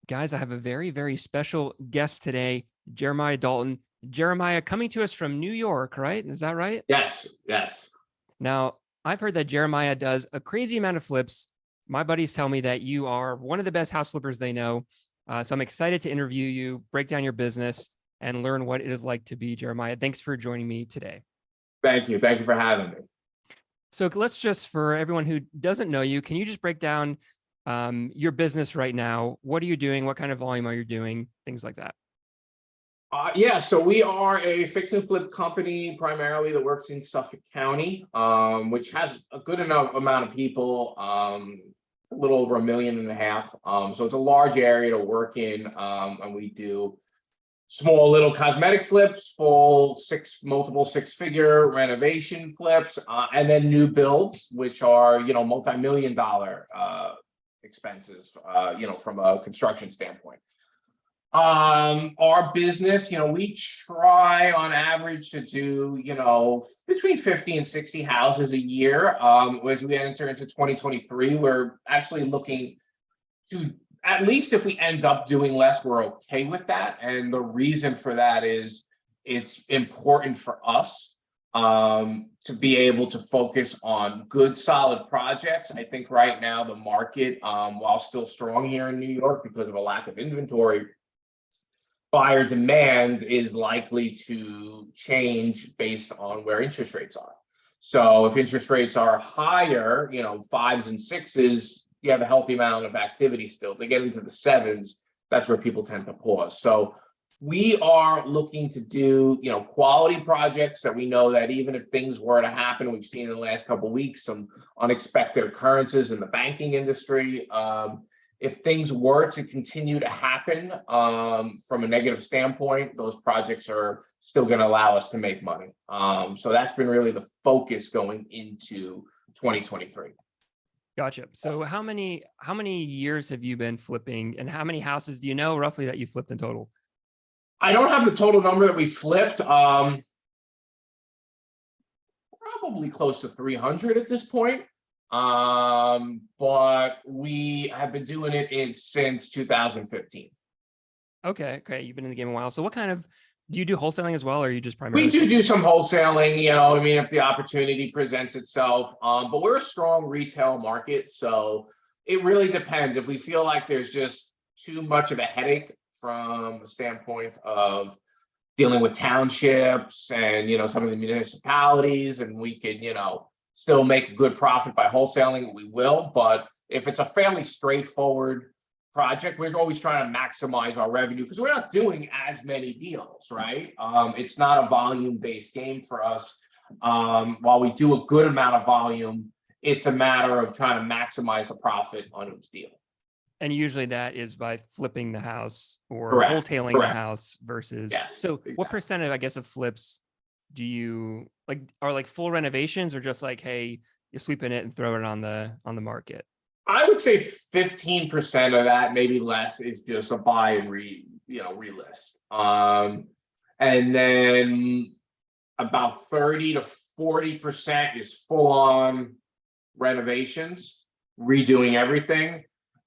Guys, I have a very, very special guest today, Jeremiah Dalton. Jeremiah coming to us from New York, right? Is that right? Yes, yes. Now, I've heard that Jeremiah does a crazy amount of flips. My buddies tell me that you are one of the best house flippers they know. So I'm excited to interview you, break down your business, and learn what it is like to be Jeremiah. Thanks for joining me today. Thank you. Thank you for having me. So let's just, for everyone who doesn't know you, can you just break down your business right now? What are you doing? What kind of volume are you doing? Things like that. Yeah, so we are a fix and flip company primarily that works in Suffolk County, which has a good enough amount of people, a little over 1.5 million. So it's a large area to work in, and we do small little cosmetic flips, multiple six-figure renovation flips, and then new builds, which are multi-million-dollar expenses, from a construction standpoint. Our business, we try on average to do, between 50 and 60 houses a year. As we enter into 2023, we're actually looking to, at least if we end up doing less, we're okay with that. And the reason for that is it's important for us to be able to focus on good, solid projects. I think right now the market, while still strong here in New York because of a lack of inventory, buyer demand is likely to change based on where interest rates are. So if interest rates are higher, fives and sixes, you have a healthy amount of activity still. To get into the sevens, that's where people tend to pause. So we are looking to do, quality projects that we know that even if things were to happen, we've seen in the last couple of weeks some unexpected occurrences in the banking industry. If things were to continue to happen from a negative standpoint, those projects are still going to allow us to make money. So that's been really the focus going into 2023. Gotcha. So how many years have you been flipping, and how many houses do you know roughly that you flipped in total? I don't have the total number that we flipped. Probably close to 300 at this point. But we have been doing it since 2015. Okay. You've been in the game a while. So what kind of, do you do wholesaling as well, or are you just primarily? We do some wholesaling, if the opportunity presents itself. But we're a strong retail market, so it really depends. If we feel like there's just too much of a headache from a standpoint of dealing with townships and, some of the municipalities, and we could, still make a good profit by wholesaling, we will. But if it's a fairly straightforward project, we're always trying to maximize our revenue because we're not doing as many deals, right? It's not a volume-based game for us. While we do a good amount of volume, it's a matter of trying to maximize the profit on each deal. And usually that is by flipping the house or Correct. the house versus. Yes, So exactly. What percent of, I guess, of flips do you are like full renovations, or just like, hey, you're sweeping it and throw it on the market? I would say 15% of that, maybe less, is just a buy and relist. And then about 30 to 40% is full on renovations, redoing everything.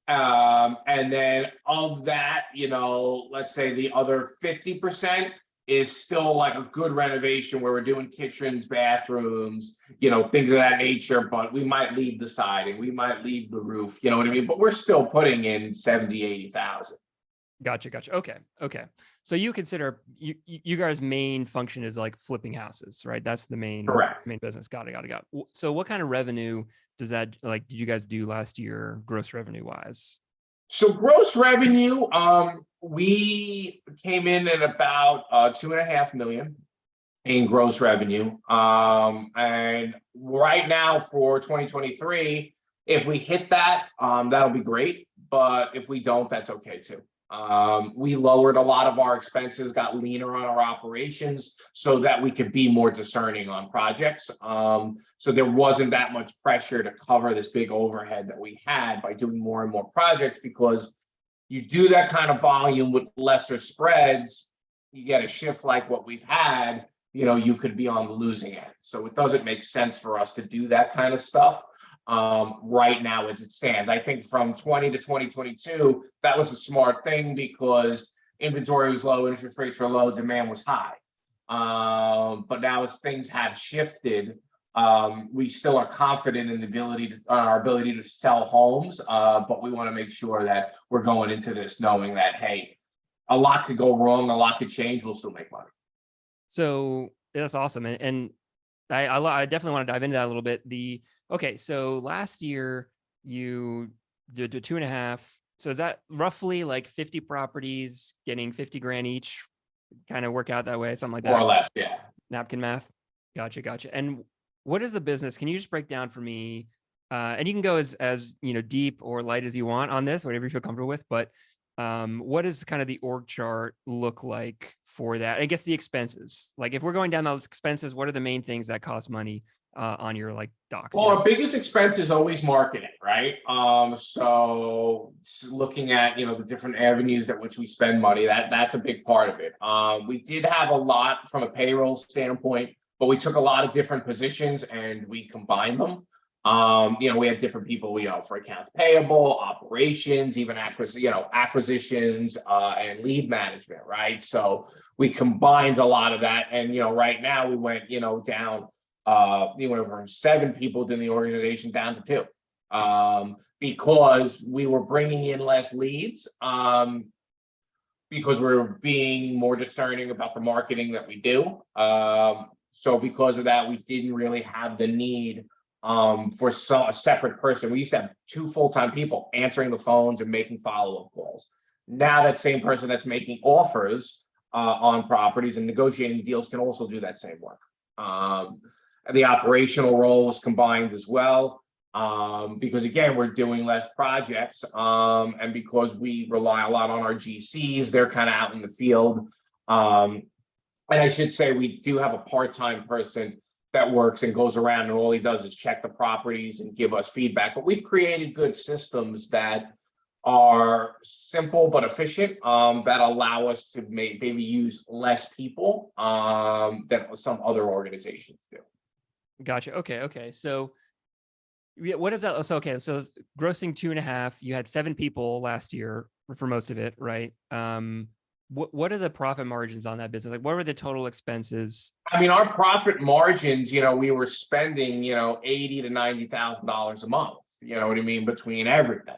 And then of that, let's say the other 50% is still like a good renovation where we're doing kitchens, bathrooms, things of that nature, but we might leave the siding, we might leave the roof, you know what I mean? But we're still putting in 70, 80,000. Gotcha. Okay. So you consider you guys' main function is like flipping houses, right? That's the main business. Got it. So what kind of revenue does that, did you guys do last year, gross revenue wise? So gross revenue, we came in at about 2.5 million in gross revenue. And right now for 2023, if we hit that, that'll be great. But if we don't, that's okay too. We lowered a lot of our expenses, got leaner on our operations so that we could be more discerning on projects. So there wasn't that much pressure to cover this big overhead that we had by doing more and more projects, because you do that kind of volume with lesser spreads, you get a shift like what we've had, you could be on the losing end. So it doesn't make sense for us to do that kind of stuff. right now as it stands. I think from 20 to 2022, that was a smart thing because inventory was low, interest rates were low, demand was high. But now as things have shifted, we still are confident in the ability to our ability to sell homes, but we want to make sure that we're going into this knowing that, hey, a lot could go wrong, a lot could change, we'll still make money. So that's awesome. And I definitely want to dive into that a little bit. Okay, so last year you did the 2.5. So is that roughly like 50 properties getting 50 grand each, kind of work out that way, something like More or that? less, yeah. Napkin math. Gotcha. And what is the business? Can you just break down for me? And you can go as deep or light as you want on this, whatever you feel comfortable with. But what does kind of the org chart look like for that? I guess the expenses. Like if we're going down those expenses, what are the main things that cost money on your like docs? Well, our biggest expense is always marketing, right? So looking at the different avenues at which we spend money, that's a big part of it. We did have a lot from a payroll standpoint, but we took a lot of different positions and we combined them. We had different people, for accounts payable, operations, even acquisitions, and lead management, right? So we combined a lot of that, and right now we went, down. We went from 7 people in the organization down to 2, because we were bringing in less leads, because we're being more discerning about the marketing that we do. So because of that, we didn't really have the need for a separate person. We used to have 2 full-time people answering the phones and making follow-up calls. Now that same person that's making offers on properties and negotiating deals can also do that same work. The operational role was combined as well, because again, we're doing less projects, and because we rely a lot on our GCs, they're kind of out in the field. And I should say we do have a part-time person that works and goes around, and all he does is check the properties and give us feedback. But we've created good systems that are simple but efficient, that allow us to maybe use less people than some other organizations do. Gotcha. Okay. So what is that? So, okay. So grossing 2.5, you had 7 people last year for most of it, right? What are the profit margins on that business? Like what were the total expenses? I mean, our profit margins, we were spending, $80,000 to $90,000 a month, you know what I mean, between everything.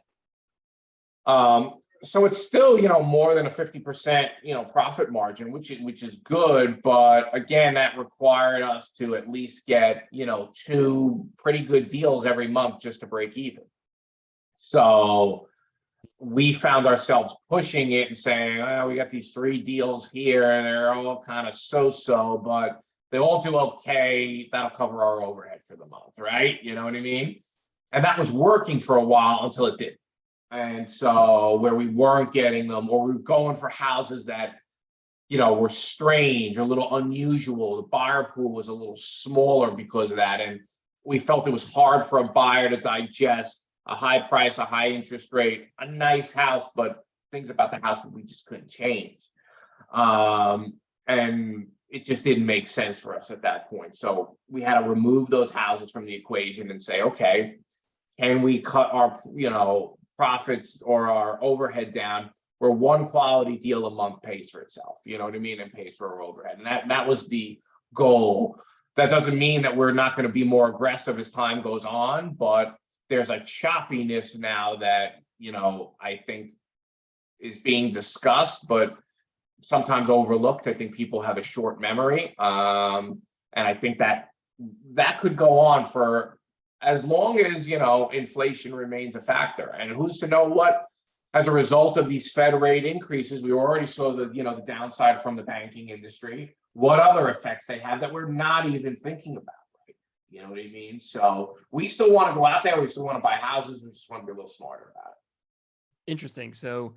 So it's still, more than a 50%, profit margin, which is good. But again, that required us to at least get, 2 pretty good deals every month just to break even. So we found ourselves pushing it and saying, well, we got these 3 deals here and they're all kind of so-so, but they all do okay. That'll cover our overhead for the month, right? You know what I mean? And that was working for a while until it didn't. And so where we weren't getting them, or we were going for houses that, were strange, a little unusual. The buyer pool was a little smaller because of that. And we felt it was hard for a buyer to digest a high price, a high interest rate, a nice house, but things about the house that we just couldn't change. And it just didn't make sense for us at that point. So we had to remove those houses from the equation and say, okay, can we cut our, profits or our overhead down where 1 quality deal a month pays for itself, you know what I mean, and pays for our overhead. And that was the goal. That doesn't mean that we're not going to be more aggressive as time goes on, but there's a choppiness now that, I think is being discussed, but sometimes overlooked. I think people have a short memory. And I think that could go on for as long as, inflation remains a factor. And who's to know what, as a result of these Fed rate increases, we already saw the downside from the banking industry, what other effects they have that we're not even thinking about, right? You know what I mean? So we still want to go out there. We still want to buy houses. We just want to be a little smarter about it. Interesting. So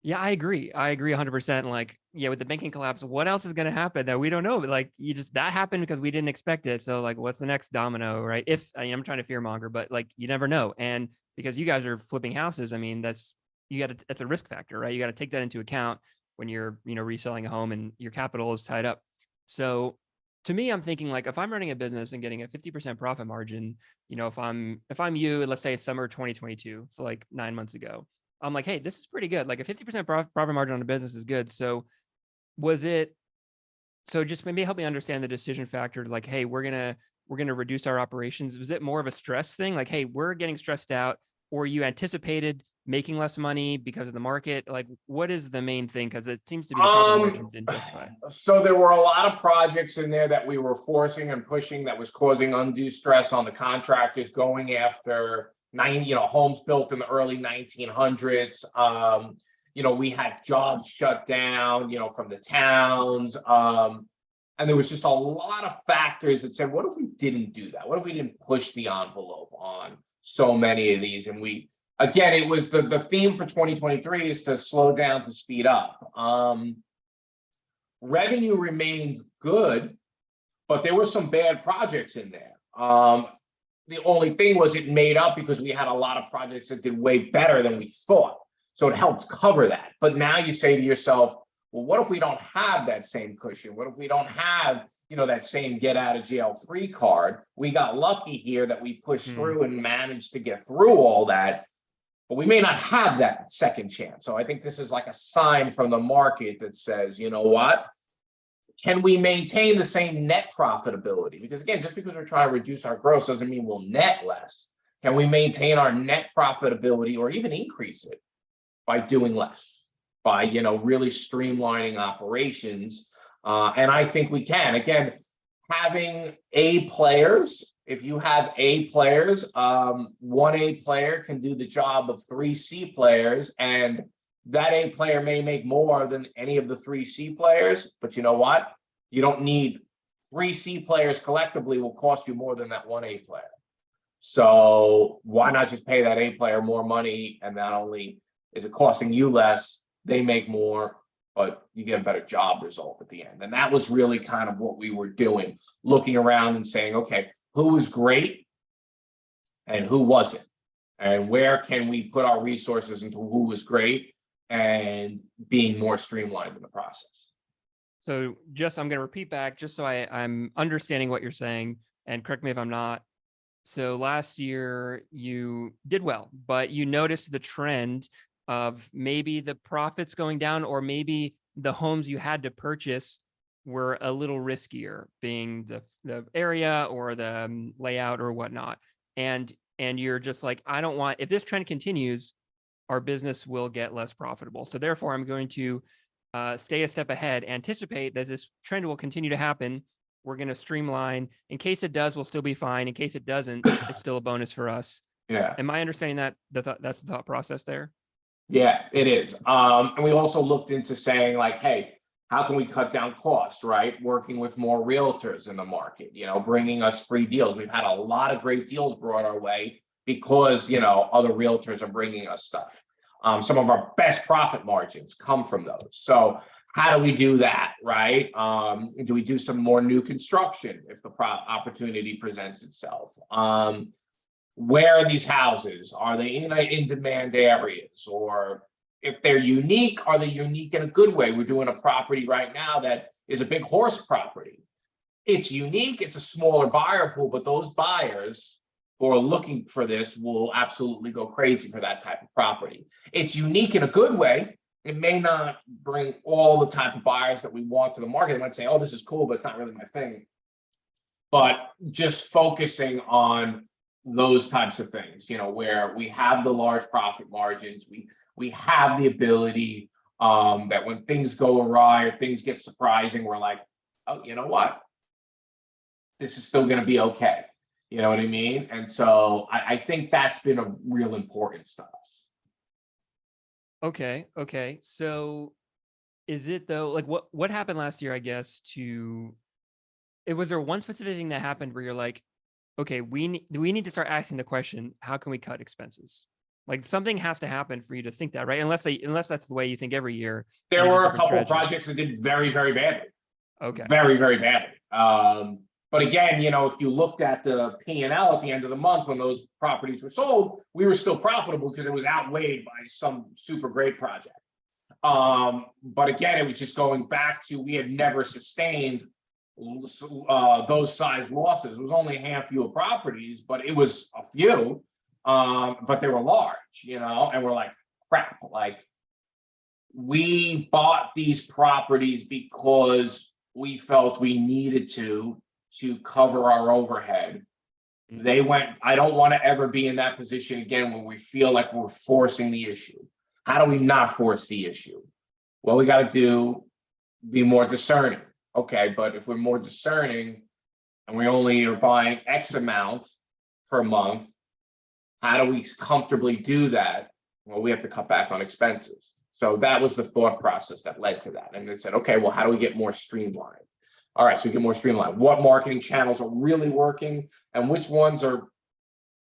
yeah, I agree 100%. Like, yeah, with the banking collapse, what else is going to happen that we don't know? But like, that happened because we didn't expect it. So like, what's the next domino, right? I'm trying to fear monger, but like, you never know. And because you guys are flipping houses, I mean, that's a risk factor, right? You got to take that into account when you're, reselling a home and your capital is tied up. So to me, I'm thinking like if I'm running a business and getting a 50% profit margin, if I'm you, and let's say it's summer 2022, so like 9 months ago, I'm like, hey, this is pretty good. Like a 50% profit margin on a business is good. So was it, so just maybe help me understand the decision factor, like, hey, we're gonna reduce our operations. Was it more of a stress thing? Like, hey, we're getting stressed out, or you anticipated making less money because of the market? Like, what is the main thing? Because it seems to be the profit Um, margin didn't justify. so there were a lot of projects in there that we were forcing and pushing that was causing undue stress on the contractors going after homes built in the early 1900s. We had jobs shut down, from the towns. And there was just a lot of factors that said, what if we didn't do that? What if we didn't push the envelope on so many of these? And again, it was the theme for 2023 is to slow down to speed up. Revenue remained good, but there were some bad projects in there. The only thing was it made up because we had a lot of projects that did way better than we thought. So it helped cover that. But now you say to yourself, well, what if we don't have that same cushion? What if we don't have, that same get out of jail free card? We got lucky here that we pushed through and managed to get through all that, but we may not have that second chance. So I think this is like a sign from the market that says, you know what? Can we maintain the same net profitability? Because again, just because we're trying to reduce our gross doesn't mean we'll net less. Can we maintain our net profitability or even increase it by doing less, by, really streamlining operations? And I think we can. Again, having A players, if you have A players, one A player can do the job of three C players, and that A player may make more than any of the three C players, but you know what? You don't need three C players collectively will cost you more than that one A player. So why not just pay that A player more money, and not only is it costing you less, they make more, but you get a better job result at the end. And that was really kind of what we were doing, looking around and saying, okay, who was great and who wasn't? And where can we put our resources into who was great and being more streamlined in the process? So I'm going to repeat back just so I'm understanding what you're saying, and correct me if I'm not. So last year you did well, but you noticed the trend of maybe the profits going down, or maybe the homes you had to purchase were a little riskier, being the area or the layout or whatnot. And you're just like, I don't want, if this trend continues, our business will get less profitable. So therefore, I'm going to stay a step ahead, anticipate that this trend will continue to happen. We're going to streamline. In case it does, we'll still be fine. In case it doesn't, it's still a bonus for us. Yeah. Am I understanding that that's the thought process there? Yeah, it is. And we also looked into saying like, hey, how can we cut down cost, right? Working with more realtors in the market, bringing us free deals. We've had a lot of great deals brought our way because, other realtors are bringing us stuff. Some of our best profit margins come from those. So how do we do that, right? Do we do some more new construction if the opportunity presents itself? Where are these houses? Are they in demand areas? Or if they're unique, are they unique in a good way? We're doing a property right now that is a big horse property. It's unique, it's a smaller buyer pool, but those buyers who are looking for this will absolutely go crazy for that type of property. It's unique in a good way. It may not bring all the type of buyers that we want to the market. They might say, oh, this is cool, but it's not really my thing. But just focusing on those types of things, where we have the large profit margins, we have the ability that when things go awry or things get surprising, we're like, oh, you know what? This is still going to be okay. You know what I mean? And so I think that's been a real importance to us. Okay. So is it though, like what happened last year, I guess, was there one specific thing that happened where you're like, okay, we need to start asking the question, how can we cut expenses? Like something has to happen for you to think that, right? Unless that's the way you think every year. There were a couple of projects that did very, very badly. Okay. Very, very badly. But again, if you looked at the P&L at the end of the month when those properties were sold, we were still profitable because it was outweighed by some super great project. But again, it was just going back to, we had never sustained those size losses. It was only a handful of properties, but it was a few. But they were large, and we're like, crap, like we bought these properties because we felt we needed to cover our overhead. They went, I don't want to ever be in that position again when we feel like we're forcing the issue. How do we not force the issue? Well, we got to be more discerning. Okay, but if we're more discerning and we only are buying X amount per month, how do we comfortably do that? Well, we have to cut back on expenses. So that was the thought process that led to that. And they said, okay, well, how do we get more streamlined? All right, so we get more streamlined. What marketing channels are really working and which ones are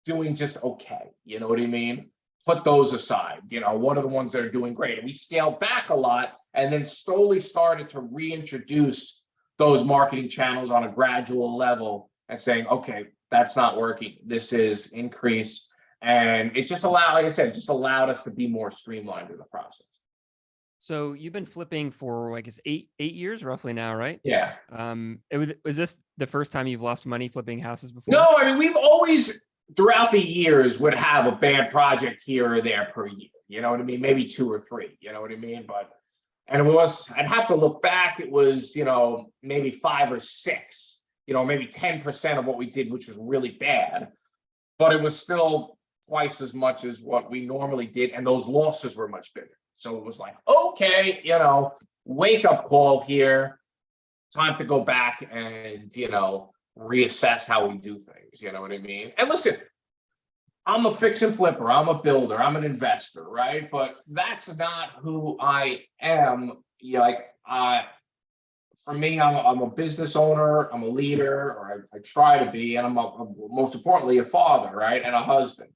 doing just okay? You know what I mean? Put those aside. What are the ones that are doing great? And we scaled back a lot and then slowly started to reintroduce those marketing channels on a gradual level and saying, okay, that's not working. This is increase. And it just allowed, like I said, it just allowed us to be more streamlined in the process. So you've been flipping for, I guess, eight years roughly now, right? Yeah. Was this the first time you've lost money flipping houses before? No, I mean, we've always, throughout the years, would have a bad project here or there per year. You know what I mean? Maybe 2 or 3, you know what I mean? And it was, I'd have to look back, it was, maybe 5 or 6, maybe 10% of what we did, which was really bad. But it was still twice as much as what we normally did. And those losses were much bigger. So it was like, okay, wake up call here. Time to go back and, reassess how we do things. You know what I mean? And listen, I'm a fix and flipper. I'm a builder. I'm an investor, right? But that's not who I am. For me, I'm a business owner. I'm a leader, or I try to be. And I'm most importantly, a father, right? And a husband.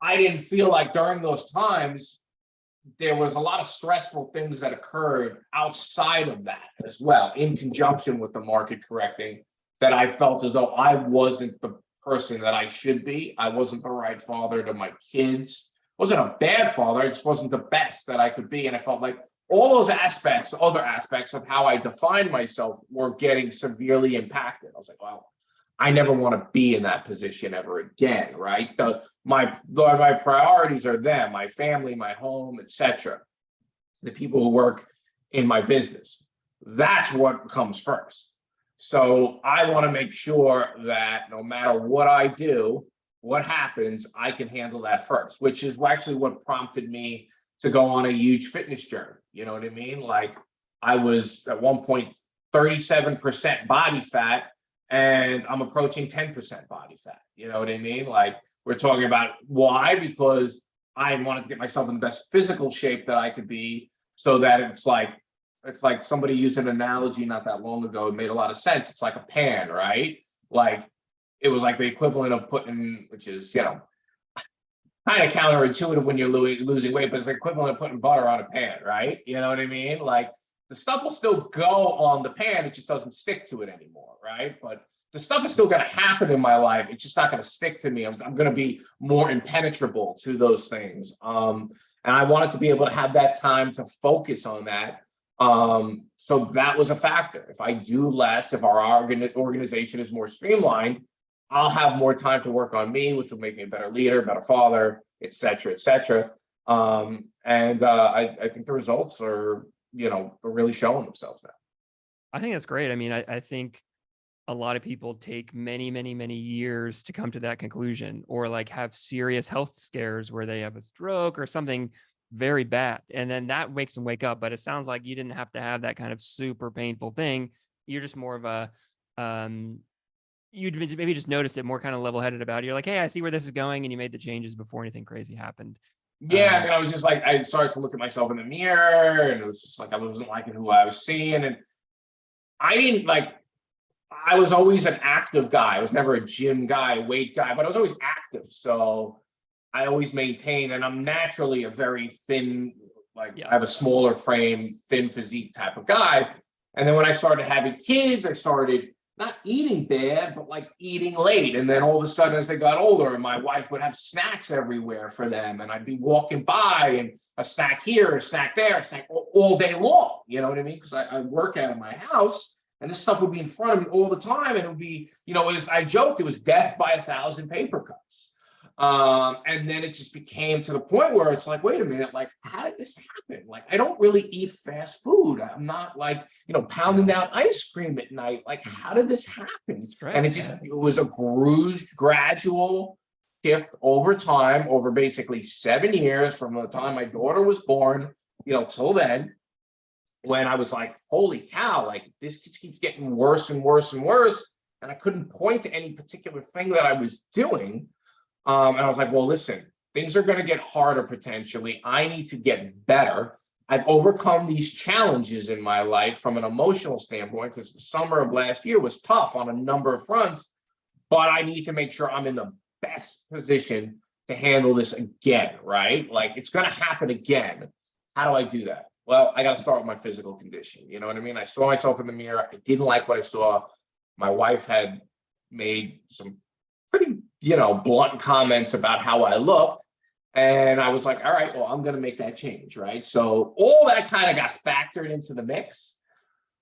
I didn't feel like during those times, there was a lot of stressful things that occurred outside of that as well, in conjunction with the market correcting, that I felt as though I wasn't the person that I should be. I wasn't the right father to my kids. I wasn't a bad father. I just wasn't the best that I could be. And I felt like all those aspects, other aspects of how I defined myself were getting severely impacted. I was like, well, I never want to be in that position ever again, right? My priorities are them, my family, my home, etc. The people who work in my business. That's what comes first. So I want to make sure that no matter what I do, what happens, I can handle that first, which is actually what prompted me to go on a huge fitness journey. You know what I mean? Like I was at one point 37% body fat, and I'm approaching 10% body fat. You know what I mean? Like we're talking about why? Because I wanted to get myself in the best physical shape that I could be, so that it's like somebody used an analogy not that long ago. It made a lot of sense. It's like a pan, right? Like it was like the equivalent of putting, which is, kind of counterintuitive when you're losing weight, but it's the equivalent of putting butter on a pan, right? You know what I mean? Like the stuff will still go on the pan, it just doesn't stick to it anymore, right? But the stuff is still going to happen in my life. It's just not going to stick to me. I'm going to be more impenetrable to those things. And I wanted to be able to have that time to focus on that. So that was a factor. If I do less, if our organization is more streamlined, I'll have more time to work on me, which will make me a better leader, better father, et cetera, et cetera. I think the results are really showing themselves now. I think that's great. I mean, I think a lot of people take many, many, many years to come to that conclusion, or like have serious health scares where they have a stroke or something very bad. And then that makes them wake up. But it sounds like you didn't have to have that kind of super painful thing. You're just more of a, you'd maybe just noticed it, more kind of level-headed about it. You're like, hey, I see where this is going. And you made the changes before anything crazy happened. Yeah, and I was just like, I started to look at myself in the mirror, and it was just like I wasn't liking who I was seeing. And I was always an active guy. I was never a gym guy, weight guy, but I was always active. So I always maintained, and I'm naturally a very thin, I have a smaller frame, thin physique type of guy. And then when I started having kids, I started not eating bad, but like eating late. And then all of a sudden, as they got older, my wife would have snacks everywhere for them. And I'd be walking by and a snack here, a snack there, a snack all day long. You know what I mean? Because I work out of my house. And this stuff would be in front of me all the time. And it would be, I joked, it was death by 1,000 paper cuts. And then it just became to the point where it's like, wait a minute, like, how did this happen? Like, I don't really eat fast food. I'm not like, pounding down ice cream at night. Like, how did this happen? And Stress, man. it was a gradual shift over time, over basically 7 years from the time my daughter was born, till then, when I was like, holy cow, like this keeps getting worse and worse and worse. And I couldn't point to any particular thing that I was doing. And I was like, well, listen, things are going to get harder potentially. I need to get better. I've overcome these challenges in my life from an emotional standpoint, because the summer of last year was tough on a number of fronts, but I need to make sure I'm in the best position to handle this again, right? Like, it's going to happen again. How do I do that? Well, I got to start with my physical condition. You know what I mean? I saw myself in the mirror. I didn't like what I saw. My wife had made some pretty, blunt comments about how I looked. And I was like, all right, well, I'm going to make that change, right? So all that kind of got factored into the mix.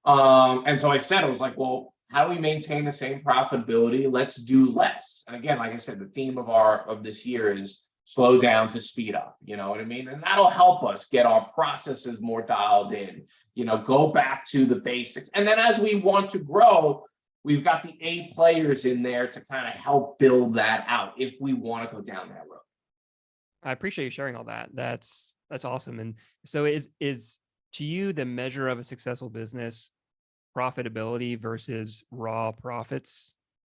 And so I said, I was like, well, how do we maintain the same profitability? Let's do less. And again, like I said, the theme of this year is slow down to speed up. You know what I mean? And that'll help us get our processes more dialed in, go back to the basics. And then as we want to grow, we've got the A players in there to kind of help build that out if we want to go down that road. I appreciate you sharing all that. That's awesome. And so is to you the measure of a successful business profitability versus raw profits?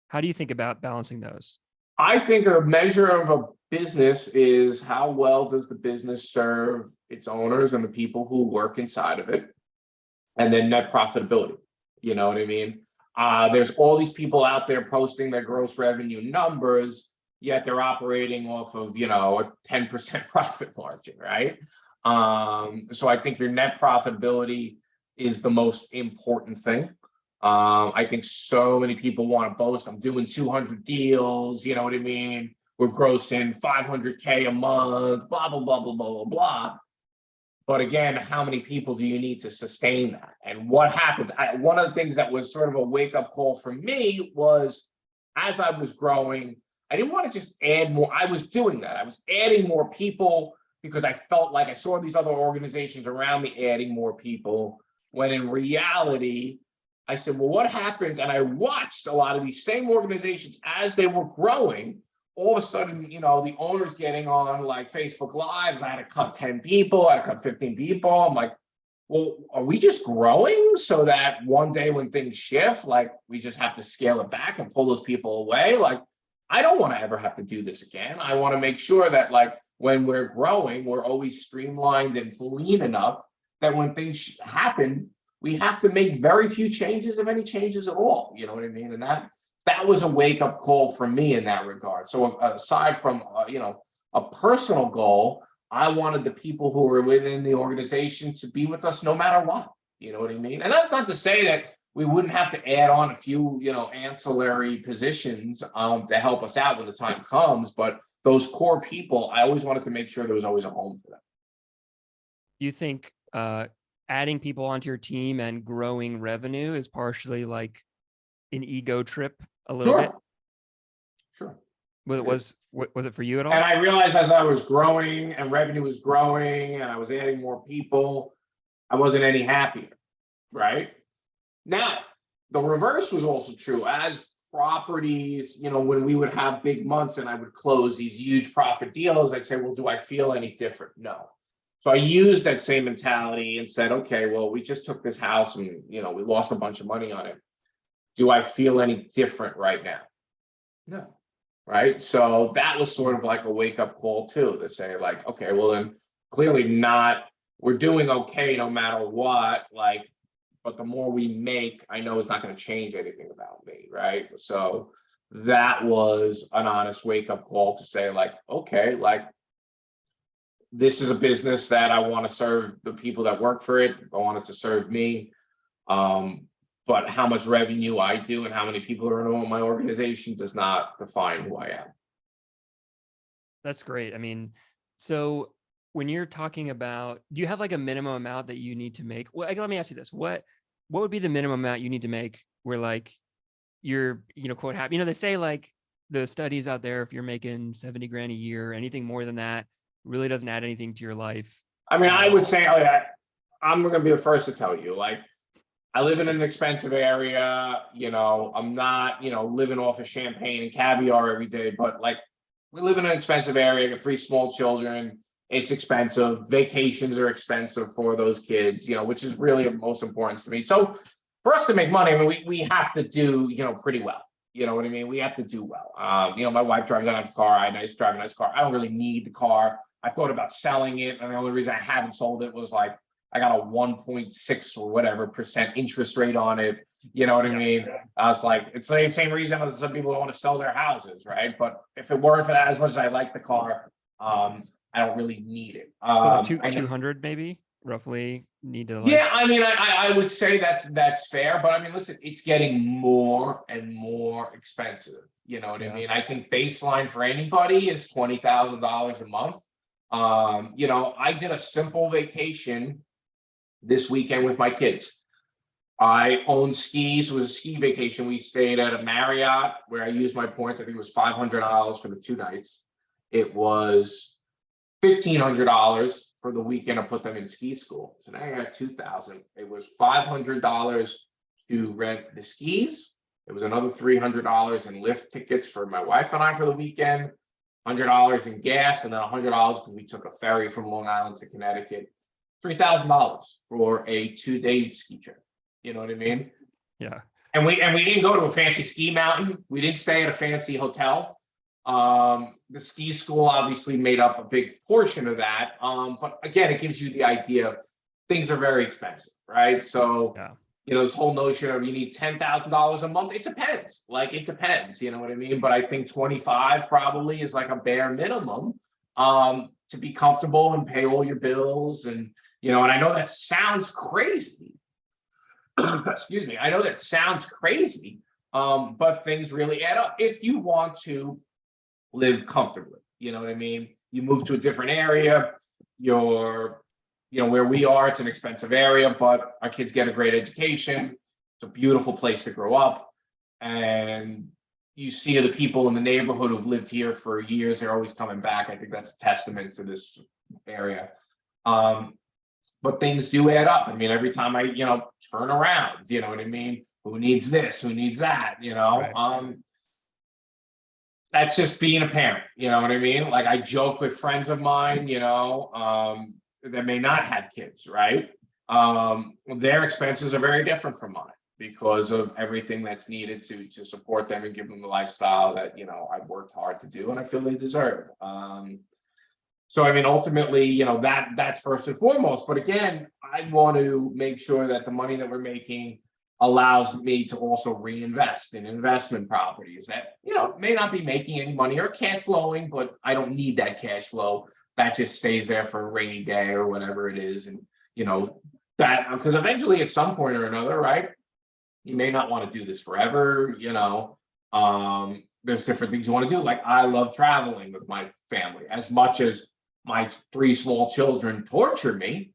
How do you think about balancing those? I think a measure of a business is how well does the business serve its owners and the people who work inside of it, and then net profitability. You know what I mean? There's all these people out there posting their gross revenue numbers, yet they're operating off of, a 10% profit margin, right? So I think your net profitability is the most important thing. I think so many people want to boast, I'm doing 200 deals, you know what I mean? We're grossing 500K a month, blah, blah, blah, blah, blah, blah, blah. But again, how many people do you need to sustain that? And what happens? One of the things that was sort of a wake-up call for me was, as I was growing, I didn't want to just add more. I was doing that. I was adding more people because I felt like I saw these other organizations around me adding more people, when in reality, I said, well, what happens? And I watched a lot of these same organizations as they were growing. All of a sudden, the owners getting on like Facebook Lives. I had to cut 10 people, I had to cut 15 people. I'm like, well, are we just growing so that one day when things shift, like we just have to scale it back and pull those people away? Like, I don't want to ever have to do this again. I want to make sure that like when we're growing, we're always streamlined and lean enough that when things happen, we have to make very few changes, if any changes at all. You know what I mean? And that was a wake-up call for me in that regard. So aside from a personal goal, I wanted the people who were within the organization to be with us no matter what. You know what I mean? And that's not to say that we wouldn't have to add on a few ancillary positions to help us out when the time comes. But those core people, I always wanted to make sure there was always a home for them. Do you think adding people onto your team and growing revenue is partially like an ego trip a little bit? Sure. Was it for you at all? And I realized as I was growing and revenue was growing and I was adding more people, I wasn't any happier, right? Now, the reverse was also true. As properties, when we would have big months and I would close these huge profit deals, I'd say, well, do I feel any different? No. So I used that same mentality and said, okay, well, we just took this house and, we lost a bunch of money on it. Do I feel any different right now? No. Right. So that was sort of like a wake up call too, to say like, okay, well then clearly not, we're doing okay no matter what, like, but the more we make, I know it's not going to change anything about me. Right. So that was an honest wake up call to say like, okay, like, this is a business that I want to serve the people that work for it. I want it to serve me. But how much revenue I do and how many people are in my organization does not define who I am. That's great. I mean, so when you're talking about, do you have like a minimum amount that you need to make? Well, let me ask you this. what would be the minimum amount you need to make where like you're, quote happy? They say like the studies out there, if you're making 70 grand a year, anything more than that really doesn't add anything to your life. I mean, I would Um, say, I'm gonna be the first to tell you, like, I live in an expensive area, I'm not, living off of champagne and caviar every day, but like, we live in an expensive area, I got three small children. It's expensive. Vacations are expensive for those kids, which is really of most importance to me. So for us to make money, I mean, we have to do, pretty well. You know what I mean? We have to do well. My wife drives a nice car. Drive a nice car. I don't really need the car. I thought about selling it, and the only reason I haven't sold it was like I got a 1.6 or whatever percent interest rate on it. You know what I yeah. mean? I was like, it's the same reason that some people don't want to sell their houses, right? But if it weren't for that, as much as I like the car, I don't really need it. So like 200 maybe roughly need to like, Yeah, I mean, I would say that's fair, but I mean, listen, it's getting more and more expensive. You know what I yeah. mean? I think baseline for anybody is $20,000 a month. I did a simple vacation this weekend with my kids. I own skis. It was a ski vacation. We stayed at a Marriott where I used my points. I think it was $500 for the 2 nights. It was $1,500 for the weekend to put them in ski school. So now I got 2,000. It was $500 to rent the skis. It was another $300 in lift tickets for my wife and I for the weekend. $100 in gas, and then $100 because we took a ferry from Long Island to Connecticut. $3,000 for a 2-day ski trip. You know what I mean? Yeah. And we didn't go to a fancy ski mountain. We didn't stay at a fancy hotel. The ski school obviously made up a big portion of that. But again, it gives you the idea things are very expensive, right? So, Yeah. this whole notion of you need $10,000 a month, it depends. Like, it depends, you know what I mean? But I think 25 probably is like a bare minimum to be comfortable and pay all your bills. And I know that sounds crazy. Excuse me. I know that sounds crazy, but things really add up if you want to live comfortably. You know what I mean? You move to a different area. Where we are, it's an expensive area, but our kids get a great education. It's a beautiful place to grow up. And you see the people in the neighborhood who've lived here for years, they're always coming back. I think that's a testament to this area. But things do add up. I mean, every time I, turn around, you know what I mean? Who needs this? Who needs that? Right. That's just being a parent, you know what I mean? Like, I joke with friends of mine, that may not have kids, right? Their expenses are very different from mine because of everything that's needed to support them and give them the lifestyle that, I've worked hard to do and I feel they deserve. So, I mean, ultimately, that's first and foremost. But again, I want to make sure that the money that we're making allows me to also reinvest in investment properties that, may not be making any money or cash flowing, but I don't need that cash flow. That just stays there for a rainy day or whatever it is. And, that because eventually at some point or another, right, you may not want to do this forever, there's different things you want to do. Like, I love traveling with my family as much as my three small children torture me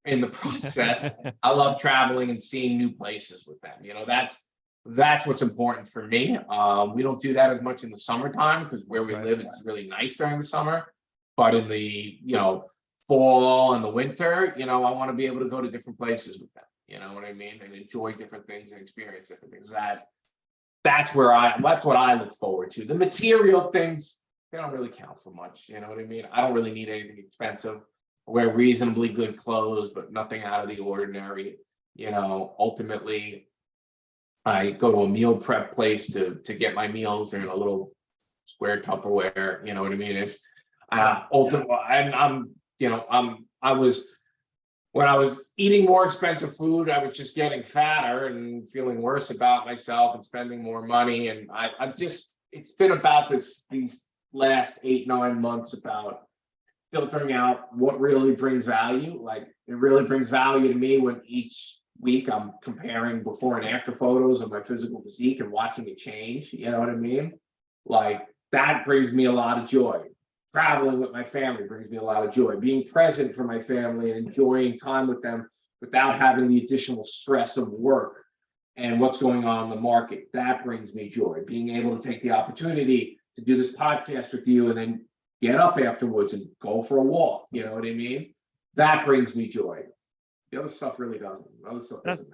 in the process. I love traveling and seeing new places with them. That's what's important for me. We don't do that as much in the summertime because where we Right. live, it's really nice during the summer. But in the, fall and the winter, I want to be able to go to different places with them. You know what I mean? And enjoy different things and experience different things. That's what I look forward to. The material things, they don't really count for much. You know what I mean? I don't really need anything expensive. I wear reasonably good clothes, but nothing out of the ordinary. Ultimately, I go to a meal prep place to get my meals. They're in a little square Tupperware. You know what I mean? It's ultimately, and when I was eating more expensive food, I was just getting fatter and feeling worse about myself and spending more money. And it's been about these last 8-9 months about filtering out what really brings value. Like, it really brings value to me when each week I'm comparing before and after photos of my physical physique and watching it change. You know what I mean? Like, that brings me a lot of joy. Traveling with my family brings me a lot of joy. Being present for my family and enjoying time with them without having the additional stress of work and what's going on in the market. That brings me joy. Being able to take the opportunity to do this podcast with you and then get up afterwards and go for a walk. You know what I mean? That brings me joy. The other stuff really doesn't. The other stuff doesn't.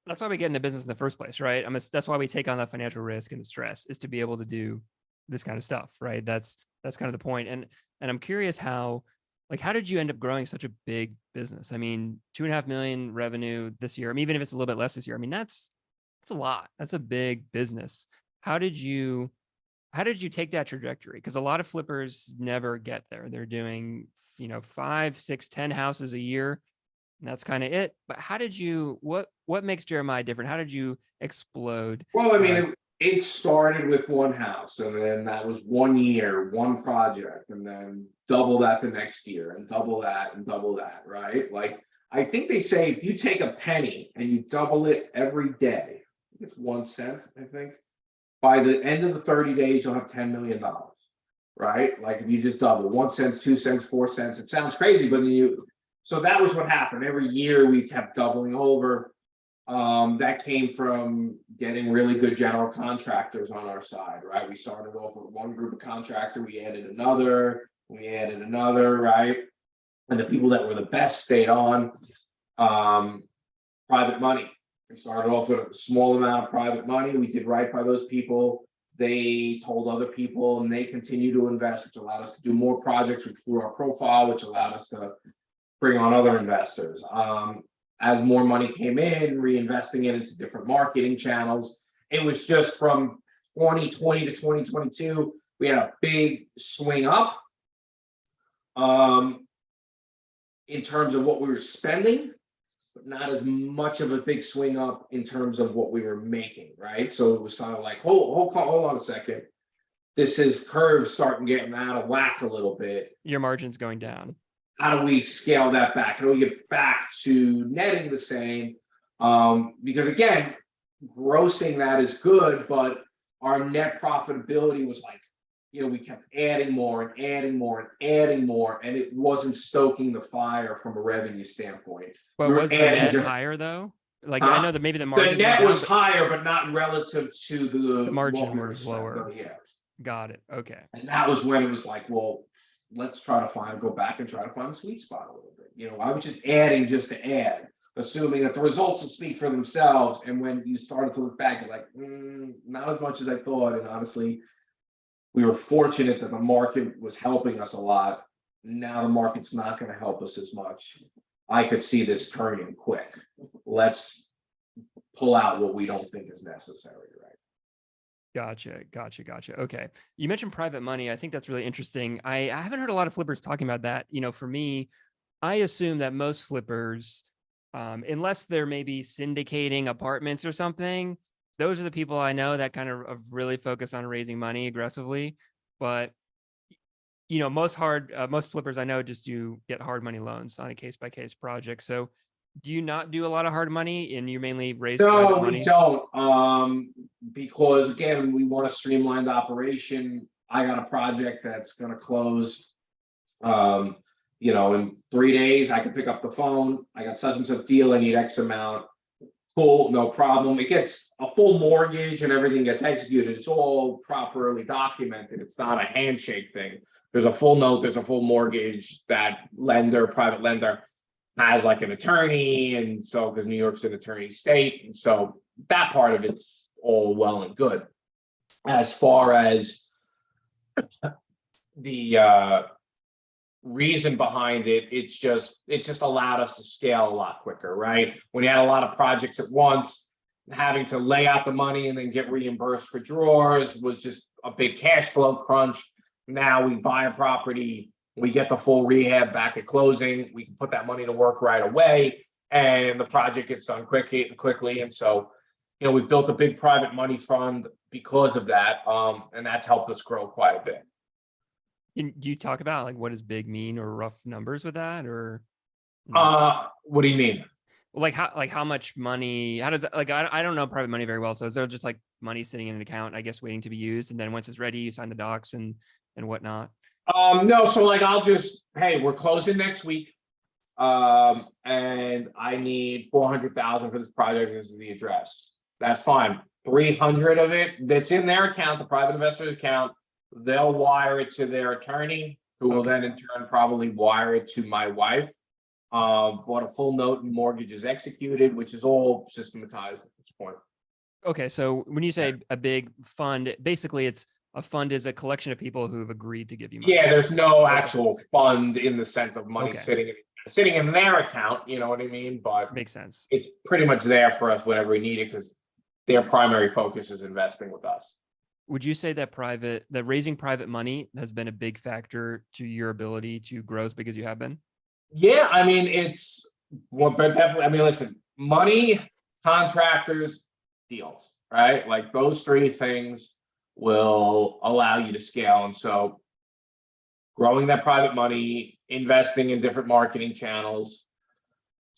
That's why we get into business in the first place, right? That's why we take on that financial risk and the stress, is to be able to do this kind of stuff, right? That's kind of the point. And I'm curious how did you end up growing such a big business? I mean, 2.5 million revenue this year. I mean, even if it's a little bit less this year, I mean, that's a lot. That's a big business. How did you take that trajectory? Because a lot of flippers never get there. They're doing, 5, 6, 10 houses a year. And that's kind of it. But how did you, what makes Jeremiah different? How did you explode? Well, I mean, it started with one house, and then that was 1 year, one project, and then double that the next year, and double that, right? Like, I think they say if you take a penny and you double it every day, it's 1 cent, I think. By the end of the 30 days, you'll have $10 million, right? Like if you just double 1 cent, 2 cents, 4 cents, it sounds crazy, but so that was what happened. Every year we kept doubling over. That came from getting really good general contractors on our side, right? We started off with one group of contractor, we added another, right? And the people that were the best stayed on. Private money. We started off with a small amount of private money. We did right by those people. They told other people, and they continue to invest, which allowed us to do more projects, which grew our profile, which allowed us to bring on other investors. As more money came in, reinvesting it into different marketing channels. It was just from 2020 to 2022, we had a big swing up in terms of what we were spending, but not as much of a big swing up in terms of what we were making, right? So it was kind of like, hold on a second. This is curve starting getting out of whack a little bit. Your margin's going down. How do we scale that back? How do we get back to netting the same? Because again, grossing that is good, but our net profitability was like, we kept adding more and adding more and adding more, and it wasn't stoking the fire from a revenue standpoint. But was the net higher though? Like I know that maybe the margin. The net was higher, but not relative to the margin was lower. Yeah. Got it. Okay. And that was when it was like, well, let's try to go back and try to find the sweet spot a little bit. I was just adding just to add, assuming that the results will speak for themselves. And when you started to look back, you're like, not as much as I thought. And honestly, we were fortunate that the market was helping us a lot. Now the market's not going to help us as much. I could see this turning quick. Let's pull out what we don't think is necessary, right? Gotcha. Okay. You mentioned private money. I think that's really interesting. I haven't heard a lot of flippers talking about that. For me, I assume that most flippers, unless they're maybe syndicating apartments or something, those are the people I know that kind of really focus on raising money aggressively. But, most flippers I know just get hard money loans on a case-by-case project. So do you not do a lot of hard money, and you mainly raise private money? No, we don't. Because again, we want a streamlined operation. I got a project that's going to close. In 3 days, I can pick up the phone. I got such and such deal. I need X amount. Cool, no problem. It gets a full mortgage and everything gets executed. It's all properly documented. It's not a handshake thing. There's a full note. There's a full mortgage. That private lender, has like an attorney, and so because New York's an attorney state, and so that part of it's all well and good. As far as the reason behind it, it just allowed us to scale a lot quicker, right? When you had a lot of projects at once, having to lay out the money and then get reimbursed for drawers was just a big cash flow crunch. Now we buy a property, we get the full rehab back at closing. We can put that money to work right away, and the project gets done quickly. And so, we've built a big private money fund because of that, and that's helped us grow quite a bit. Can you talk about what does big mean, or rough numbers with that, or? What do you mean? How much money? How does that, I don't know private money very well. So is there just money sitting in an account, I guess, waiting to be used, and then once it's ready, you sign the docs and whatnot? No, so hey, we're closing next week. and I need 400,000 for this project. This is the address. That's fine. 300 of it that's in their account, the private investor's account, they'll wire it to their attorney, who will Okay. then in turn probably wire it to my wife. Bought a full note and mortgage is executed, which is all systematized at this point. Okay. So when you say a big fund, basically it's a fund is a collection of people who have agreed to give you money. Yeah, there's no Okay. actual fund in the sense of money Okay. sitting in their account, you know what I mean? But Makes sense. it's pretty much there for us whenever we need it, because their primary focus is investing with us. Would you say that raising private money has been a big factor to your ability to grow as big as you have been? Yeah, I mean, but definitely, I mean, listen, money, contractors, deals, right? Like those three things will allow you to scale. And so growing that private money, investing in different marketing channels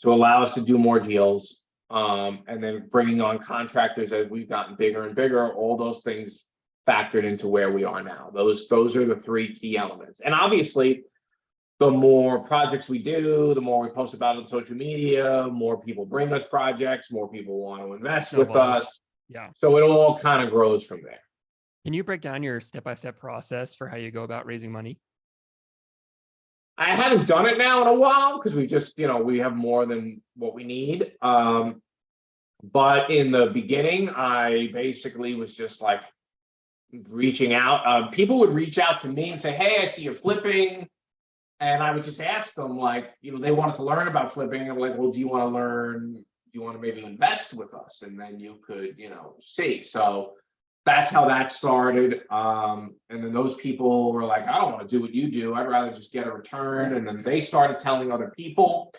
to allow us to do more deals, and then bringing on contractors as we've gotten bigger and bigger, all those things factored into where we are now. Those are the three key elements. And obviously, the more projects we do, the more we post about it on social media, more people bring us projects, more people want to invest with Snowballs. us. Yeah. So it all kind of grows from there. Can you break down your step-by-step process for how you go about raising money? I haven't done it now in a while because we just, we have more than what we need. But in the beginning, I basically was just like reaching out. People would reach out to me and say, "Hey, I see you're flipping." And I would just ask them, like, they wanted to learn about flipping. And I'm like, "Well, do you want to learn? Do you want to maybe invest with us?" And then you could, see. So that's how that started. And then those people were like, "I don't want to do what you do. I'd rather just get a return." And then they started telling other people.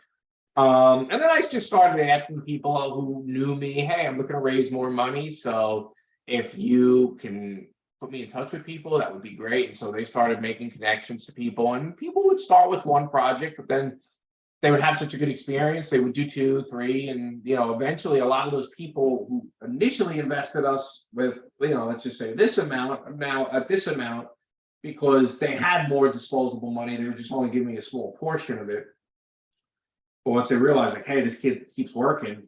And then I just started asking people who knew me, "Hey, I'm looking to raise more money. So if you can put me in touch with people, that would be great." And so they started making connections to people, and people would start with one project, but then they would have such a good experience. They would do two, three, and eventually a lot of those people who initially invested us with, let's just say this amount, now at this amount, because they had more disposable money, they were just only giving me a small portion of it. But once they realized, like, hey, this kid keeps working,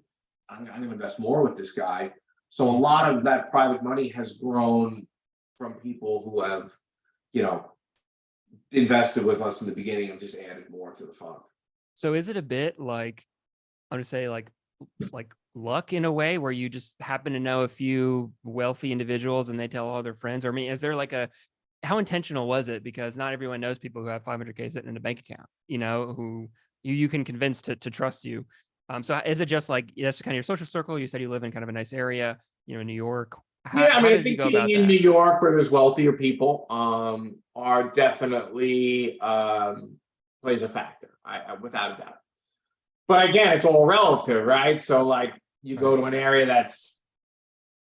I'm going to invest more with this guy. So a lot of that private money has grown from people who have, invested with us in the beginning and just added more to the fund. So is it a bit like, I'm gonna say like luck in a way, where you just happen to know a few wealthy individuals and they tell all their friends? Or I mean, is there like how intentional was it? Because not everyone knows people who have 500K sitting in a bank account, who you can convince to trust you. So is it just like, that's kind of your social circle? You said you live in kind of a nice area, New York. Yeah, I How mean, I did you think go being about in New that? York where there's wealthier people are definitely plays a factor, without a doubt. But again, it's all relative, right? So like you go Right. to an area that's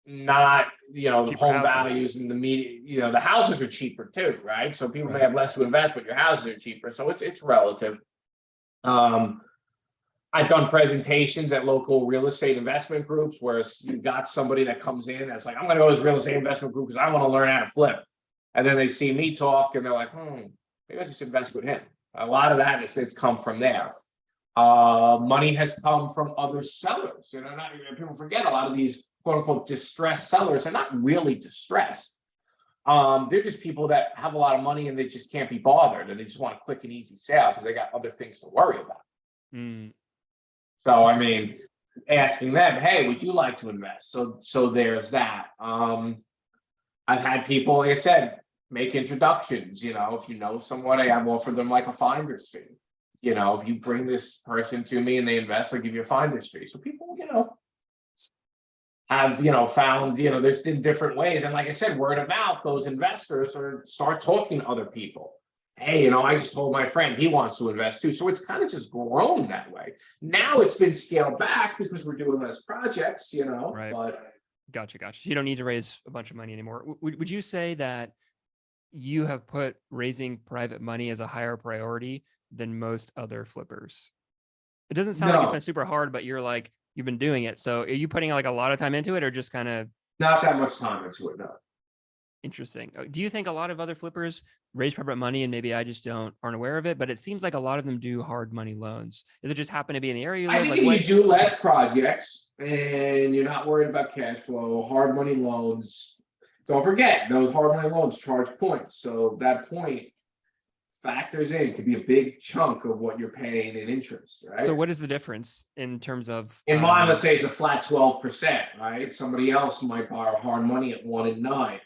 not, the Cheaper home houses. values and the media, the houses are cheaper too, right? So people may Right. have less to invest, but your houses are cheaper. So it's relative. I've done presentations at local real estate investment groups where you got somebody that comes in that's like, "I'm going to go to this real estate investment group because I want to learn how to flip." And then they see me talk and they're like, maybe I just invest with him. A lot of that it's come from there. Money has come from other sellers. People forget a lot of these quote unquote distressed sellers are not really distressed. They're just people that have a lot of money and they just can't be bothered and they just want a quick and easy sale because they got other things to worry about. Mm, So I interesting. mean, asking them, "Hey, would you like to invest?" So there's that. I've had people, like I said, make introductions. If you know somebody, I've offered them like a finder's fee. If you bring this person to me and they invest, I'll give you a finder's fee. So people, have found, there's been different ways. And like I said, word of mouth, those investors start talking to other people. "Hey, I just told my friend he wants to invest too." So it's kind of just grown that way. Now it's been scaled back because we're doing less projects, Right. but Gotcha. You don't need to raise a bunch of money anymore. Would you say that you have put raising private money as a higher priority than most other flippers? It doesn't sound like it's been no, super hard, but you've been doing it. So are you putting like a lot of time into it, or just kind of? not that much time into it. No. Interesting. Do you think a lot of other flippers raise private money and maybe I just aren't aware of it, but it seems like a lot of them do hard money loans. Does it just happen to be in the area you I live? think Like if what? you do less projects and you're not worried about cash flow, hard money loans, don't forget those hard money loans charge points. So that point factors in, could be a big chunk of what you're paying in interest, So right? what is the difference in terms of, In mine, let's say it's a flat 12%, right? Somebody else might borrow hard money at 1 and 9.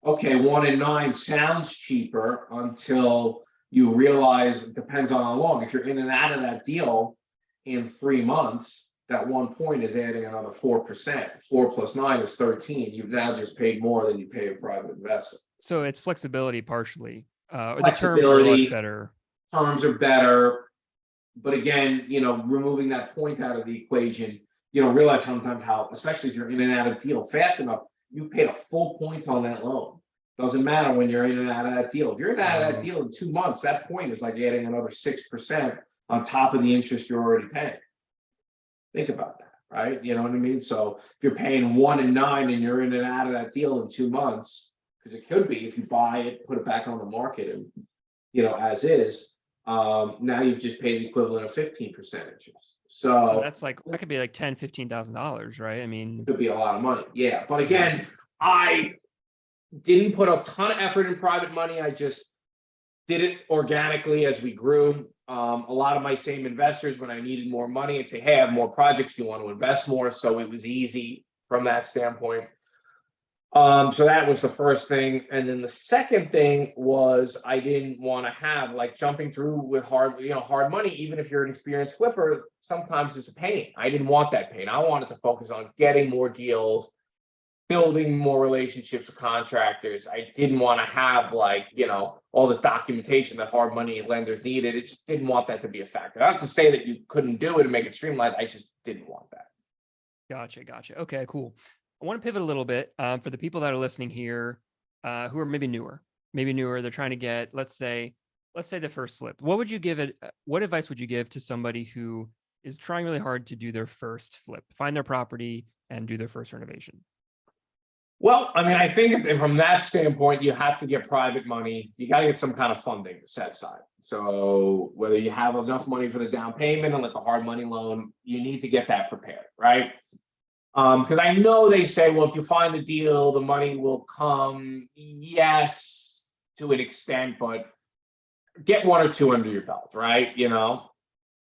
Okay, 1 and 9 sounds cheaper until you realize it depends on how long. If you're in and out of that deal in 3 months, that 1 point is adding another 4%. 4 plus 9 is 13. You've now just paid more than you pay a private investor. so it's flexibility partially, or the terms are much Flexibility, better. terms are better. But again, removing that point out of the equation, you don't realize sometimes how, especially if you're in and out of deal fast enough, you've paid a full point on that loan. Doesn't matter when you're in and out of that deal. If you're in and out of that deal in 2 months, that point is like adding another 6% on top of the interest you're already paying. Think about that, right? You know what I mean? So if you're paying 1 and 9 and you're in and out of that deal in 2 months, because it could be if you buy it, put it back on the market and as is, now you've just paid the equivalent of 15% interest. So That's like, that could be like $10,000-$15,000, right? I mean, it could be a lot of money. Yeah. But again, I didn't put a ton of effort in private money. I just did it organically as we grew. A lot of my same investors, when I needed more money, I'd say, hey, I have more projects. Do you want to invest more? So it was easy from that standpoint. So that was the first thing. And then the second thing was I didn't want to have like jumping through with hard money, even if you're an experienced flipper, sometimes it's a pain. I didn't want that pain. I wanted to focus on getting more deals, building more relationships with contractors. I didn't want to have all this documentation that hard money lenders needed. It just didn't want that to be a factor. Not to say that you couldn't do it and make it streamlined. I just didn't want that. Gotcha. Okay, cool. I want to pivot a little bit for the people that are listening here who are maybe newer. They're trying to get, let's say the first flip. What would you give it? What advice would you give to somebody who is trying really hard to do their first flip, find their property and do their first renovation? Well, I mean, I think from that standpoint, you have to get private money. You got to get some kind of funding set aside. So whether you have enough money for the down payment or like the hard money loan, you need to get that prepared, right? Because I know they say, well, if you find the deal, the money will come. Yes, to an extent, but get one or two under your belt, right?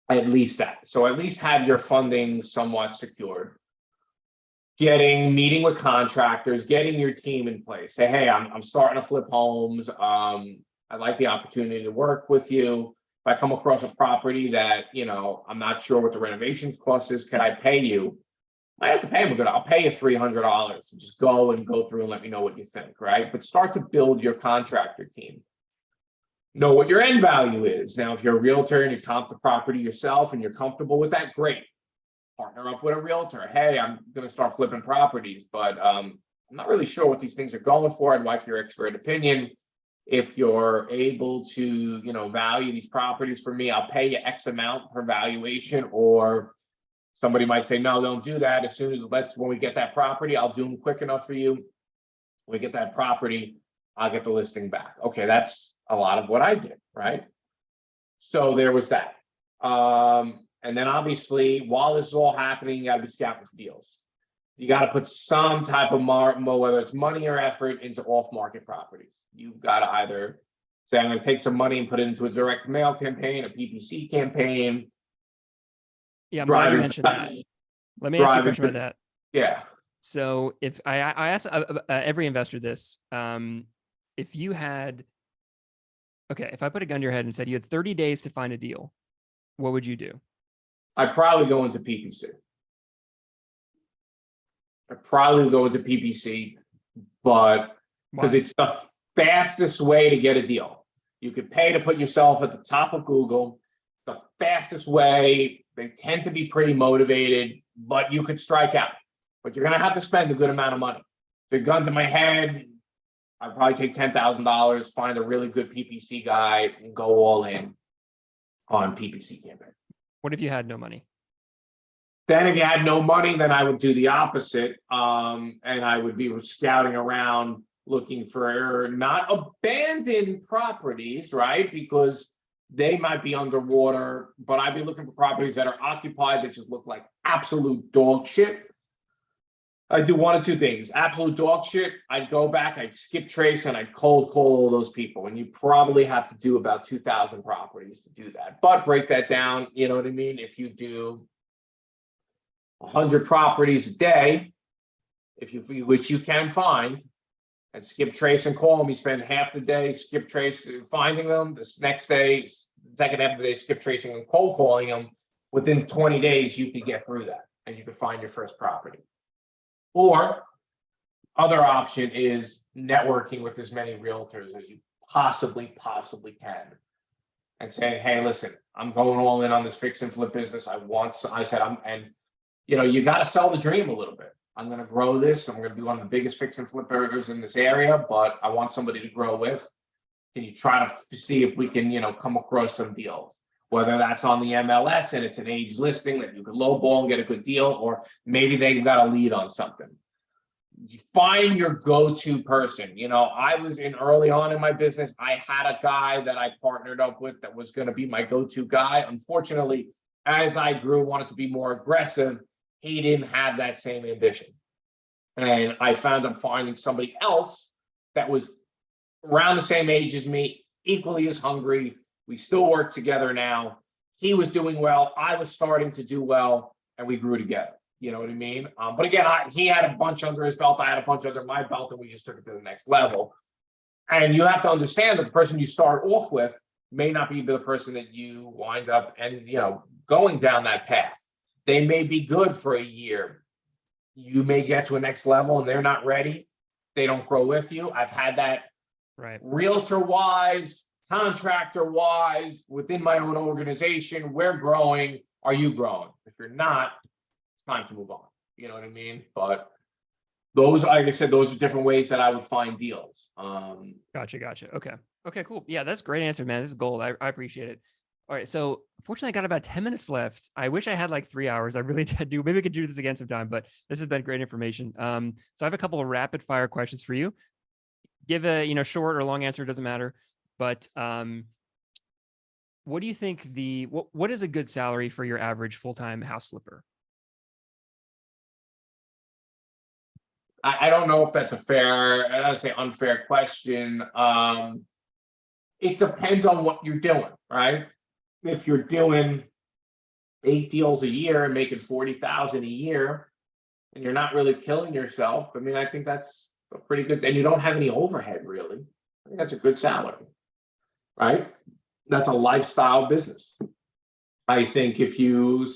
At least that. So at least have your funding somewhat secured. Meeting with contractors, getting your team in place. Say, hey, I'm starting to flip homes. I'd like the opportunity to work with you. If I come across a property that, I'm not sure what the renovations cost is, can I pay you? I have to pay them good. I'll pay you $300. Just go through and let me know what you think, right? But start to build your contractor team. Know what your end value is. Now, if you're a realtor and you comp the property yourself and you're comfortable with that, great. Partner up with a realtor. Hey, I'm going to start flipping properties, but I'm not really sure what these things are going for. I'd like your expert opinion. If you're able to, value these properties for me, I'll pay you X amount per valuation. Or somebody might say, no, don't do that. As soon as when we get that property, I'll do them quick enough for you. When we get that property, I'll get the listing back. Okay, that's a lot of what I did, right? So there was that. And then obviously, while this is all happening, you got to be scouting for deals. You got to put some type of whether it's money or effort, into off-market properties. You've got to either say, I'm going to take some money and put it into a direct mail campaign, a PPC campaign. Yeah, I'm glad you mentioned that. Let me ask you a question about that. Yeah. So if I ask every investor this, if you had, if I put a gun to your head and said you had 30 days to find a deal, what would you do? I'd probably go into PPC. But because it's the fastest way to get a deal. You could pay to put yourself at the top of Google. The fastest way. They tend to be pretty motivated, but you could strike out. But you're going to have to spend a good amount of money. The gun to my head, I'd probably take $10,000, find a really good PPC guy, and go all in on PPC campaign. What if you had no money? Then if you had no money, then I would do the opposite. And I would be scouting around looking for not abandoned properties, right? Because they might be underwater, but I'd be looking for properties that are occupied that just look like absolute dog shit. I do one of two things. Absolute dog shit. I'd go back, I'd skip trace, and I'd cold call all those people. And you probably have to do about 2,000 properties to do that. But break that down, you know what I mean? If you do 100 properties a day, which you can find, and skip trace and call them, you spend half the day skip trace finding them. This next day, second half of the day, skip tracing and cold calling them. Within 20 days, you could get through that and you could find your first property. Or other option is networking with as many realtors as you possibly can, and saying, hey, listen, I'm going all in on this fix and flip business. You got to sell the dream a little bit. I'm going to grow this. I'm going to be one of the biggest fix and flippers in this area, but I want somebody to grow with. Can you try to see if we can, come across some deals? Whether that's on the MLS and it's an age listing that you could lowball and get a good deal, or maybe they've got a lead on something. You find your go-to person. I was in early on in my business. I had a guy that I partnered up with that was going to be my go-to guy. Unfortunately, as I grew, wanted to be more aggressive, he didn't have that same ambition. And I found I'm finding somebody else that was around the same age as me, equally as hungry. We still work together now. He was doing well. I was starting to do well, and we grew together. You know what I mean? But again, he had a bunch under his belt. I had a bunch under my belt, and we just took it to the next level. And you have to understand that the person you start off with may not be the person that you wind up and, going down that path. They may be good for a year. You may get to a next level and they're not ready. They don't grow with you. I've had that, right? Realtor wise, contractor wise, within my own organization. We're growing. Are you growing? If you're not, it's time to move on. You know what I mean? But those, like I said, those are different ways that I would find deals. Gotcha. Okay, cool. Yeah, that's a great answer, man. This is gold. I appreciate it. All right. So fortunately, I got about 10 minutes left. I wish I had like 3 hours. I really do. Maybe we could do this again sometime, but this has been great information. So I have a couple of rapid fire questions for you. Give a, short or long answer, doesn't matter. But what do you think what is a good salary for your average full-time house flipper? I don't know if that's a fair, I don't say unfair question. It depends on what you're doing, right? If you're doing 8 deals a year and making 40,000 a year, and you're not really killing yourself, I mean, I think that's a pretty good, and you don't have any overhead really. I think that's a good salary, right? That's a lifestyle business. I think if you,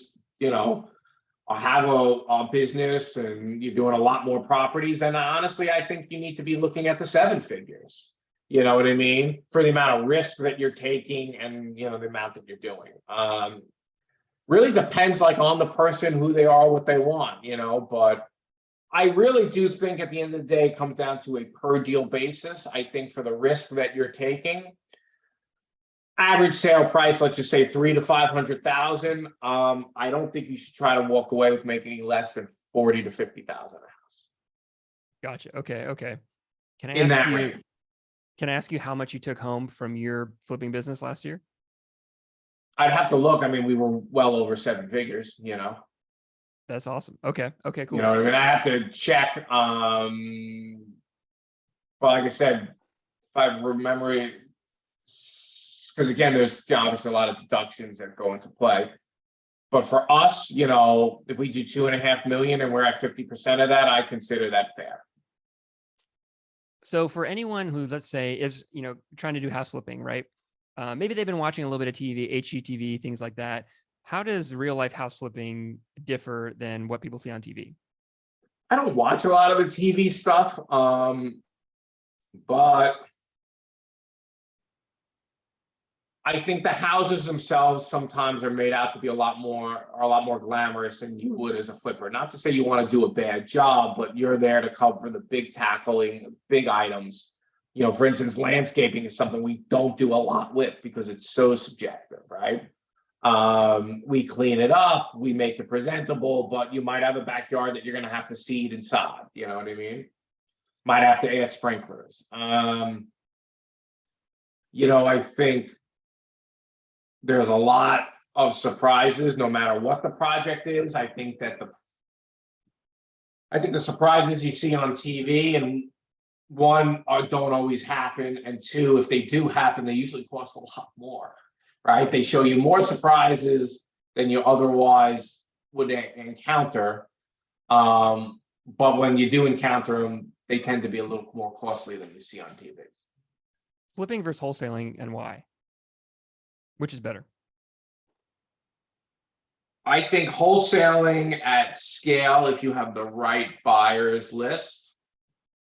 have a business and you're doing a lot more properties, then honestly, I think you need to be looking at the 7 figures. You know what I mean? For the amount of risk that you're taking and, the amount that you're doing. Really depends on the person, who they are, what they want, but I really do think at the end of the day, it comes down to a per deal basis. I think for the risk that you're taking, average sale price, let's just say 300,000 to 500,000. I don't think you should try to walk away with making less than 40,000 to 50,000 a house. Gotcha. Okay. Can I In ask that you? range. Can I ask you how much you took home from your flipping business last year? I'd have to look. I mean, we were well over 7 figures, That's awesome. Okay, cool. You know what I mean? I have to check. But like I said, if I remember it, because again, there's obviously a lot of deductions that go into play. But for us, if we do 2.5 million and we're at 50% of that, I consider that fair. So for anyone who, let's say, is, trying to do house flipping, right? Maybe they've been watching a little bit of TV, HGTV, things like that. How does real life house flipping differ than what people see on TV? I don't watch a lot of the TV stuff, but I think the houses themselves sometimes are made out to be a lot more glamorous than you would as a flipper. Not to say you want to do a bad job, but you're there to cover the big tackling, big items. For instance, landscaping is something we don't do a lot with because it's so subjective, right? We clean it up, we make it presentable, but you might have a backyard that you're going to have to seed and sod. You know what I mean? Might have to add sprinklers. I think there's a lot of surprises, no matter what the project is. I think the surprises you see on TV, and one, don't always happen, and two, if they do happen, they usually cost a lot more, right? They show you more surprises than you otherwise would encounter. But when you do encounter them, they tend to be a little more costly than you see on TV. Flipping versus wholesaling, and why? Which is better? I think wholesaling at scale, if you have the right buyers list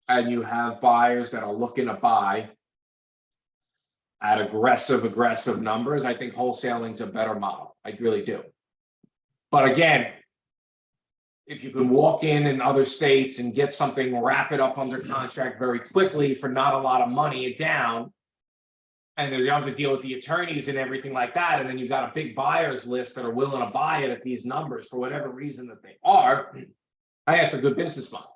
and you have buyers that are looking to buy at aggressive numbers, I think wholesaling is a better model. I really do. But again, if you can walk in other states and get something, wrap it up under contract very quickly for not a lot of money down, and then you don't have to deal with the attorneys and everything like that, and then you've got a big buyers list that are willing to buy it at these numbers for whatever reason that they are, I think it's a good business model.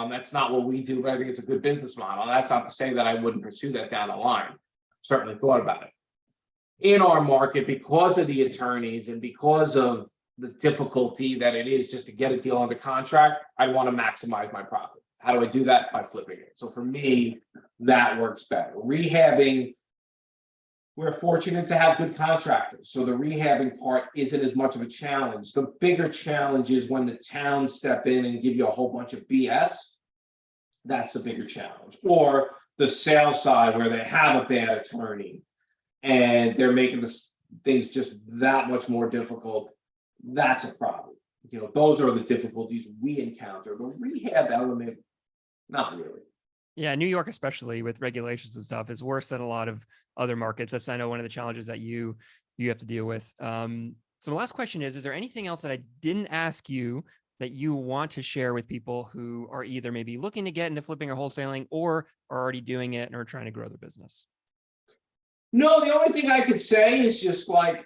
That's not what we do, but I think it's a good business model. That's not to say that I wouldn't pursue that down the line. Certainly thought about it. In our market, because of the attorneys and because of the difficulty that it is just to get a deal under contract, I want to maximize my profit. How do I do that? By flipping it. So for me, that works better. Rehabbing, we're fortunate to have good contractors, so the rehabbing part isn't as much of a challenge. The bigger challenge is when the towns step in and give you a whole bunch of BS. That's the bigger challenge. Or the sales side, where they have a bad attorney and they're making things just that much more difficult. That's a problem. Those are the difficulties we encounter. The rehab element, not really. Yeah, New York, especially with regulations and stuff, is worse than a lot of other markets. That's, I know, one of the challenges that you have to deal with. So the last question is there anything else that I didn't ask you that you want to share with people who are either maybe looking to get into flipping or wholesaling, or are already doing it and are trying to grow their business? No, the only thing I could say is just like,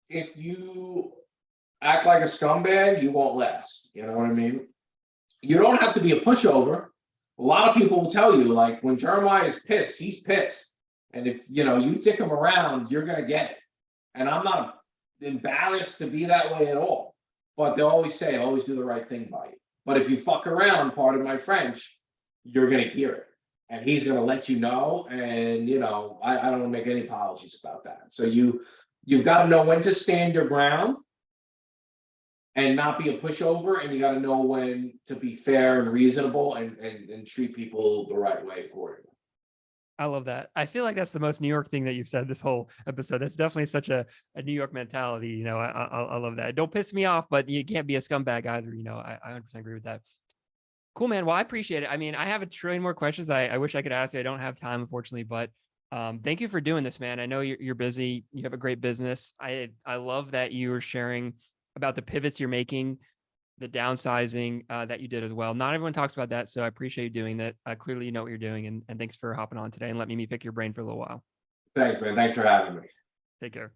if you act like a scumbag, you won't last. You know what I mean? You don't have to be a pushover. A lot of people will tell you, like, when Jeremiah is pissed, he's pissed. And if you dick him around, you're gonna get it. And I'm not embarrassed to be that way at all. But they always say, always do the right thing by you. But if you fuck around, pardon my French, you're gonna hear it. And he's gonna let you know. And I don't want to make any apologies about that. So you've got to know when to stand your ground and not be a pushover, and you got to know when to be fair and reasonable and treat people the right way accordingly. I love that. I feel like that's the most New York thing that you've said this whole episode. That's definitely such a New York mentality. I love that. Don't piss me off, but you can't be a scumbag either. I 100% agree with that. Cool, man. Well, I appreciate it. I mean, I have a trillion more questions I wish I could ask you. I don't have time, unfortunately, but thank you for doing this, man. I know you're busy. You have a great business. I love that you were sharing about the pivots you're making, the downsizing that you did as well. Not everyone talks about that, so I appreciate you doing that. Clearly, you know what you're doing, and thanks for hopping on today and letting me pick your brain for a little while. Thanks, man. Thanks for having me. Take care.